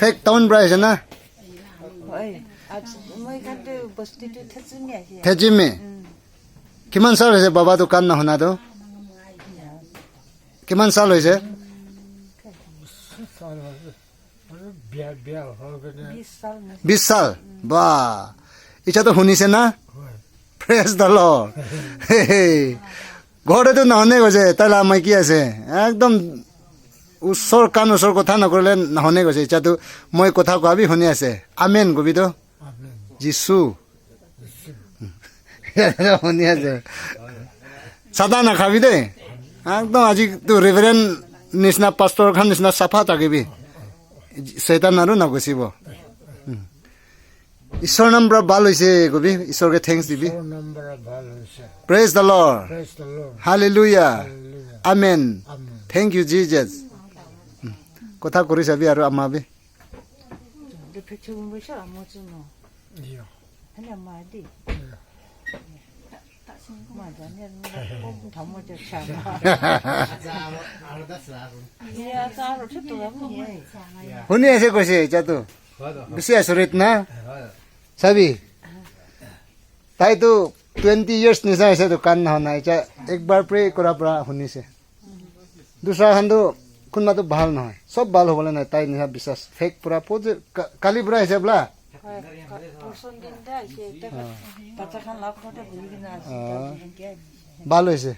fake town price না থেজিমে কিমান চাল হৈছে বাবা দোকান নহনাটো কিমান চাল হৈছে 20 সাল বা এতিয়াতো শুনিছে না প্ৰেজ দ্য লৰ্ড ঘৰতেতো নহনে গৈছে তাইলা মাইকি আছে একদম ওচৰ কাণ ওচৰ কথা নকৰিলে নহনে গৈছে এতিয়াতো মই কথা কোৱাবি শুনি আছে আমেন কবিতো যিছু শুনি আছে চাদা নাখাবি দেই একদম আজি তো ৰেভাৰেণ্ড নিচিনা পাষ্টৰ খান নিচিনা চাফা থাকিবি শৈতান আৰু নগুচিব ঈশ্বৰ নাম পৰা ভাল হৈছে কবি ঈশ্বৰকে থেংকছ দিবি praise the Lord hallelujah amen thank you Jesus কথা কৰি চাবি আৰু আমাবি শুনি আছে কৈছে এতিয়াতো বেছি আচৰিত না চাবি তাইতো 20 years নিচা হৈছে দোকান নহনা এতিয়া একবাৰ প্ৰে কৰাৰ পৰা শুনিছে দুসৰা খানটো কোনোবাটো ভাল নহয় চব ভাল হ'বলৈ নাই তাই নিচা বিশ্বাস ফেক পুৰা কালি পৰা আহিছে বোলা ভাল হৈছে